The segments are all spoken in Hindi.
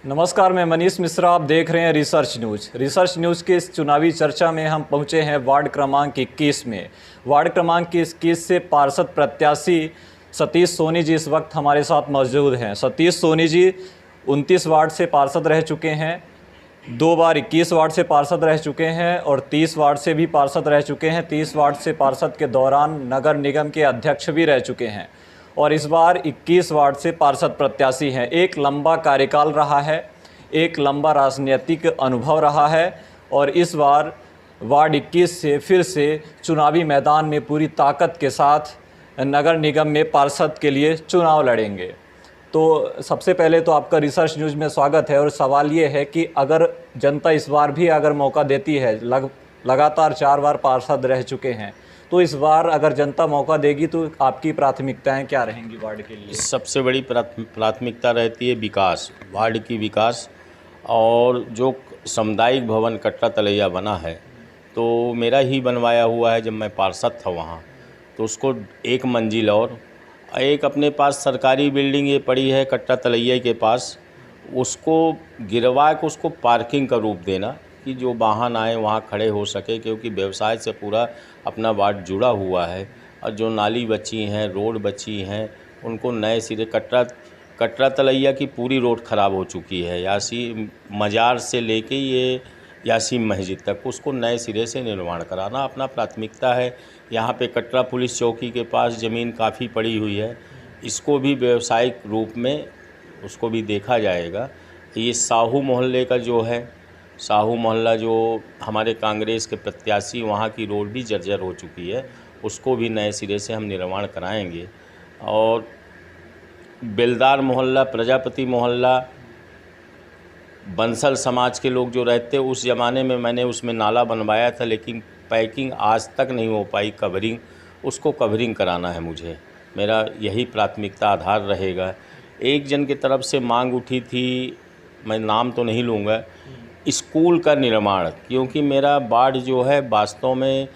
नमस्कार, मैं मनीष मिश्रा। आप देख रहे हैं रिसर्च न्यूज़ के इस चुनावी चर्चा में हम पहुंचे हैं वार्ड क्रमांक 21 में। वार्ड क्रमांक 21 से पार्षद प्रत्याशी सतीश सोनी जी इस वक्त हमारे साथ मौजूद हैं। सतीश सोनी जी 29 वार्ड से पार्षद रह चुके हैं, 2 बार 21 वार्ड से पार्षद रह चुके हैं और 30 वार्ड से भी पार्षद रह चुके हैं। 30 वार्ड से पार्षद के दौरान नगर निगम के अध्यक्ष भी रह चुके हैं और इस बार 21 वार्ड से पार्षद प्रत्याशी हैं। एक लंबा कार्यकाल रहा है, एक लंबा राजनीतिक अनुभव रहा है और इस बार वार्ड 21 से फिर से चुनावी मैदान में पूरी ताकत के साथ नगर निगम में पार्षद के लिए चुनाव लड़ेंगे। तो सबसे पहले तो आपका रिसर्च न्यूज़ में स्वागत है और सवाल ये है कि अगर जनता इस बार भी अगर मौका देती है, लगातार 4 बार पार्षद रह चुके हैं, तो इस बार अगर जनता मौका देगी तो आपकी प्राथमिकताएं क्या रहेंगी वार्ड के लिए? सबसे बड़ी प्राथमिकता रहती है विकास, वार्ड की विकास। और जो सामुदायिक भवन कटरा तलैया बना है तो मेरा ही बनवाया हुआ है। जब मैं पार्षद था वहाँ तो उसको 1 मंजिल और एक अपने पास सरकारी बिल्डिंग ये पड़ी है कटरा तलैया के पास, उसको गिरवा के उसको पार्किंग का रूप देना कि जो वाहन आए वहाँ खड़े हो सके, क्योंकि व्यवसाय से पूरा अपना वार्ड जुड़ा हुआ है। और जो नाली बची हैं, रोड बची हैं, उनको नए सिरे कटरा तलैया की पूरी रोड ख़राब हो चुकी है। यासी मज़ार से लेके ये यासीन मस्जिद तक उसको नए सिरे से निर्माण कराना अपना प्राथमिकता है। यहाँ पे कटरा पुलिस चौकी के पास ज़मीन काफ़ी पड़ी हुई है, इसको भी व्यावसायिक रूप में उसको भी देखा जाएगा। ये साहू मोहल्ले का जो है, साहू मोहल्ला जो हमारे कांग्रेस के प्रत्याशी, वहाँ की रोड भी जर्जर हो चुकी है, उसको भी नए सिरे से हम निर्माण कराएंगे। और बेलदार मोहल्ला, प्रजापति मोहल्ला, बंसल समाज के लोग जो रहते, उस ज़माने में मैंने उसमें नाला बनवाया था, लेकिन पैकिंग आज तक नहीं हो पाई, कवरिंग, उसको कवरिंग कराना है मुझे। मेरा यही प्राथमिकता आधार रहेगा। एक जन की तरफ से मांग उठी थी, मैं नाम तो नहीं लूँगा, स्कूल का निर्माण, क्योंकि मेरा वार्ड जो है वास्तव में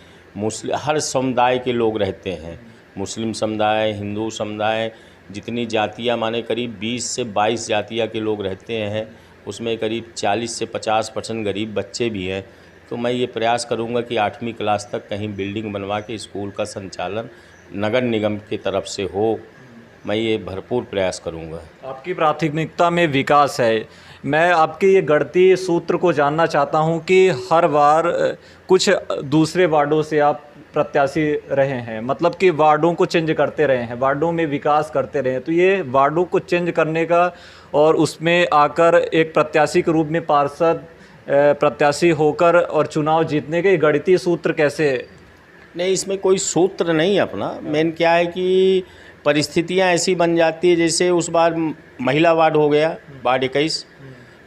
हर समुदाय के लोग रहते हैं। मुस्लिम समुदाय, हिंदू समुदाय, जितनी जातियाँ, माने करीब 20 से 22 जातियाँ के लोग रहते हैं, उसमें करीब 40 से 50% गरीब बच्चे भी हैं। तो मैं ये प्रयास करूँगा कि 8वीं क्लास तक कहीं बिल्डिंग बनवा के स्कूल का संचालन नगर निगम की तरफ से हो, मैं ये भरपूर प्रयास करूँगा। आपकी प्राथमिकता में विकास है। मैं आपके ये गढ़ती सूत्र को जानना चाहता हूं कि हर बार कुछ दूसरे वार्डों से आप प्रत्याशी रहे हैं, मतलब कि वार्डों को चेंज करते रहे हैं, वार्डों में विकास करते रहे हैं। तो ये वार्डों को चेंज करने का और उसमें आकर एक प्रत्याशी के रूप में पार्षद प्रत्याशी होकर और चुनाव जीतने के गढ़ती सूत्र कैसे? नहीं, इसमें कोई सूत्र नहीं अपना। मेन क्या है कि परिस्थितियां ऐसी बन जाती है, जैसे उस बार महिला वार्ड हो गया, वार्ड 21,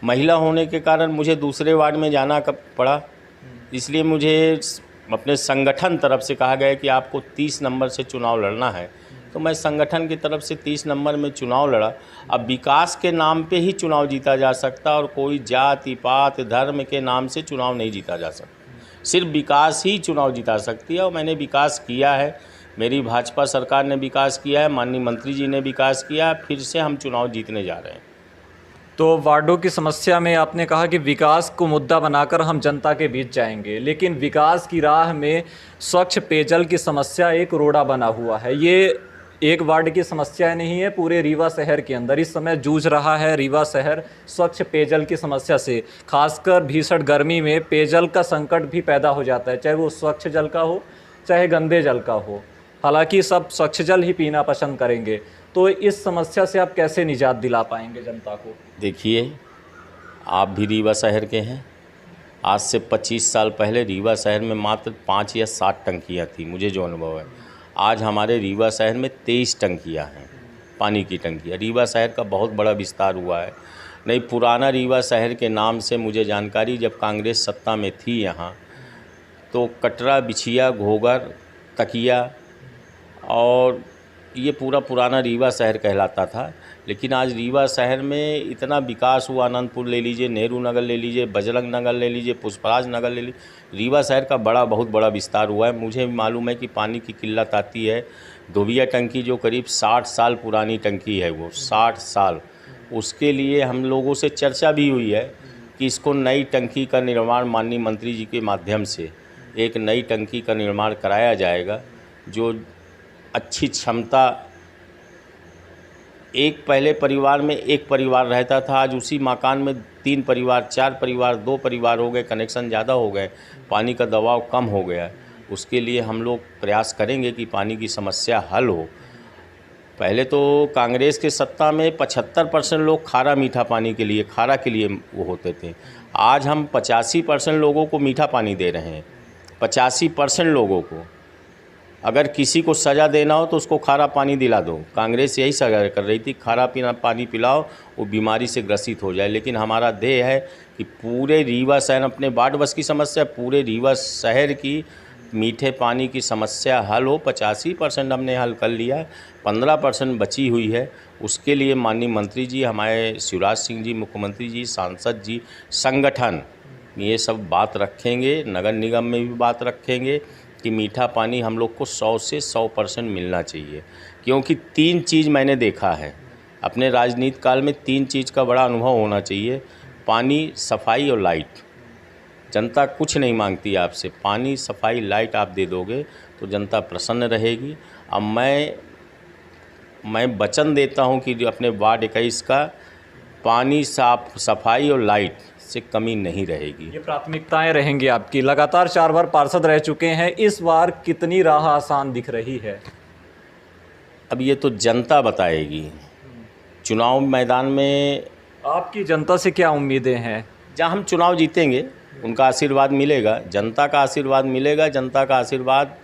महिला होने के कारण मुझे दूसरे वार्ड में जाना पड़ा। इसलिए मुझे अपने संगठन तरफ से कहा गया कि आपको 30 नंबर से चुनाव लड़ना है, तो मैं संगठन की तरफ से 30 नंबर में चुनाव लड़ा। अब विकास के नाम पे ही चुनाव जीता जा सकता और कोई जाति पात धर्म के नाम से चुनाव नहीं जीता जा सकता। सिर्फ विकास ही चुनाव जिता सकती है और मैंने विकास किया है। मेरी भाजपा सरकार ने विकास किया है, माननीय मंत्री जी ने विकास किया, फिर से हम चुनाव जीतने जा रहे हैं। तो वार्डों की समस्या में आपने कहा कि विकास को मुद्दा बनाकर हम जनता के बीच जाएंगे, लेकिन विकास की राह में स्वच्छ पेयजल की समस्या एक रोड़ा बना हुआ है। ये एक वार्ड की समस्या नहीं है, पूरे रीवा शहर के अंदर इस समय जूझ रहा है रीवा शहर स्वच्छ पेयजल की समस्या से। खासकर भीषण गर्मी में पेयजल का संकट भी पैदा हो जाता है, चाहे वो स्वच्छ जल का हो चाहे गंदे जल का हो। हालांकि सब स्वच्छ जल ही पीना पसंद करेंगे। तो इस समस्या से आप कैसे निजात दिला पाएंगे जनता को? देखिए, आप भी रीवा शहर के हैं। आज से 25 साल पहले रीवा शहर में मात्र 5 या 7 टंकियाँ थी, मुझे जो अनुभव है। आज हमारे रीवा शहर में 23 टंकियाँ हैं, पानी की टंकियाँ। रीवा शहर का बहुत बड़ा विस्तार हुआ है। नहीं, पुराना रीवा शहर के नाम से मुझे जानकारी, जब कांग्रेस सत्ता में थी यहाँ, तो कटरा, बिछिया, घोगर, तकिया और ये पूरा पुराना रीवा शहर कहलाता था। लेकिन आज रीवा शहर में इतना विकास हुआ, आनंदपुर ले लीजिए, नेहरू नगर ले लीजिए, बजरंग नगर ले लीजिए, पुष्पराज नगर ले लीजिए, रीवा शहर का बहुत बड़ा विस्तार हुआ है। मुझे मालूम है कि पानी की किल्लत आती है। धोबिया टंकी जो करीब 60 साल पुरानी टंकी है, वो 60 साल, उसके लिए हम लोगों से चर्चा भी हुई है कि इसको नई टंकी का निर्माण माननीय मंत्री जी के माध्यम से एक नई टंकी का निर्माण कराया जाएगा, जो अच्छी क्षमता, एक पहले परिवार में एक परिवार रहता था, आज उसी मकान में 3 परिवार, 4 परिवार, 2 परिवार हो गए, कनेक्शन ज़्यादा हो गए, पानी का दबाव कम हो गया। उसके लिए हम लोग प्रयास करेंगे कि पानी की समस्या हल हो। पहले तो कांग्रेस के सत्ता में 75% लोग खारा मीठा पानी के लिए, खारा के लिए वो होते थे। आज हम 85% लोगों को मीठा पानी दे रहे हैं। 85% लोगों को, अगर किसी को सज़ा देना हो तो उसको खारा पानी दिला दो। कांग्रेस यही सज़ा कर रही थी, खारा पानी पिलाओ, वो बीमारी से ग्रसित हो जाए। लेकिन हमारा ध्येय है कि पूरे रीवा शहर, अपने वार्ड बस की समस्या, पूरे रीवा शहर की मीठे पानी की समस्या हल हो। 85% हमने हल कर लिया है, 15% बची हुई है। उसके लिए माननीय मंत्री जी, हमारे शिवराज सिंह जी, मुख्यमंत्री जी, सांसद जी, संगठन ये सब बात रखेंगे, नगर निगम में भी बात रखेंगे कि मीठा पानी हम लोग को 100 से 100% मिलना चाहिए। क्योंकि 3 चीज़ मैंने देखा है अपने राजनीति काल में, 3 चीज़ का बड़ा अनुभव होना चाहिए: पानी, सफाई और लाइट। जनता कुछ नहीं मांगती आपसे, पानी, सफाई, लाइट आप दे दोगे तो जनता प्रसन्न रहेगी। अब मैं वचन देता हूं कि जो अपने वार्ड 21 का पानी, साफ सफाई और लाइट से कमी नहीं रहेगी। ये प्राथमिकताएं रहेंगी आपकी। लगातार 4 बार पार्षद रह चुके हैं, इस बार कितनी राह आसान दिख रही है? अब ये तो जनता बताएगी। चुनाव मैदान में आपकी जनता से क्या उम्मीदें हैं? जहाँ हम चुनाव जीतेंगे उनका आशीर्वाद मिलेगा, जनता का आशीर्वाद मिलेगा। जनता का आशीर्वाद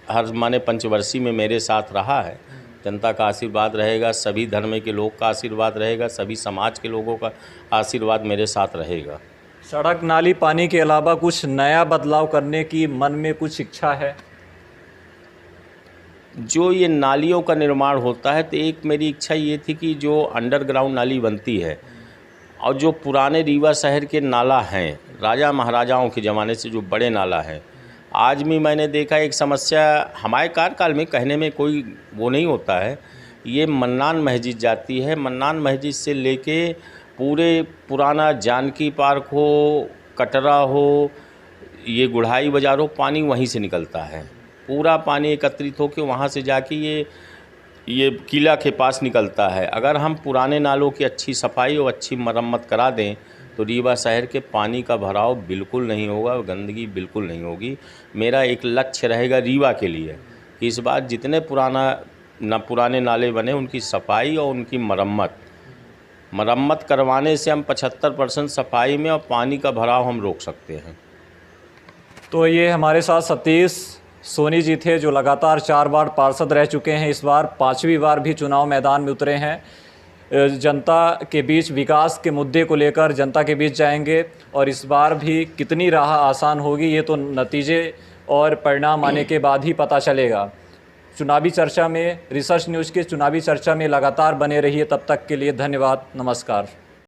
हर माने पंचवर्षीय में मेरे साथ रहा है। जनता का आशीर्वाद रहेगा, सभी धर्म के लोग का आशीर्वाद रहेगा, सभी समाज के लोगों का आशीर्वाद मेरे साथ रहेगा। सड़क, नाली, पानी के अलावा कुछ नया बदलाव करने की मन में कुछ इच्छा है? जो ये नालियों का निर्माण होता है, तो एक मेरी इच्छा ये थी कि जो अंडरग्राउंड नाली बनती है और जो पुराने रीवा शहर के नाला हैं, राजा महाराजाओं के ज़माने से जो बड़े नाला हैं, आज भी मैंने देखा एक समस्या हमारे कार्यकाल में, कहने में कोई वो नहीं होता है, ये मन्नान मस्जिद जाती है। मन्नान मस्जिद से लेके पूरे पुराना जानकी पार्क हो, कटरा हो, ये गुढ़ाई बाज़ार हो, पानी वहीं से निकलता है। पूरा पानी एकत्रित होकर वहाँ से जाके ये किला के पास निकलता है। अगर हम पुराने नालों की अच्छी सफाई और अच्छी मरम्मत करा दें तो रीवा शहर के पानी का भराव बिल्कुल नहीं होगा, गंदगी बिल्कुल नहीं होगी। मेरा एक लक्ष्य रहेगा रीवा के लिए कि इस बार जितने पुराने नाले बने उनकी सफाई और उनकी मरम्मत करवाने से हम 75% सफाई में और पानी का भराव हम रोक सकते हैं। तो ये हमारे साथ सतीश सोनी जी थे, जो लगातार 4 बार पार्षद रह चुके हैं, इस बार 5वीं बार भी चुनाव मैदान में उतरे हैं। जनता के बीच विकास के मुद्दे को लेकर जनता के बीच जाएंगे और इस बार भी कितनी राह आसान होगी ये तो नतीजे और परिणाम आने के बाद ही पता चलेगा। चुनावी चर्चा में, रिसर्च न्यूज़ के चुनावी चर्चा में लगातार बने रहिए। तब तक के लिए धन्यवाद, नमस्कार।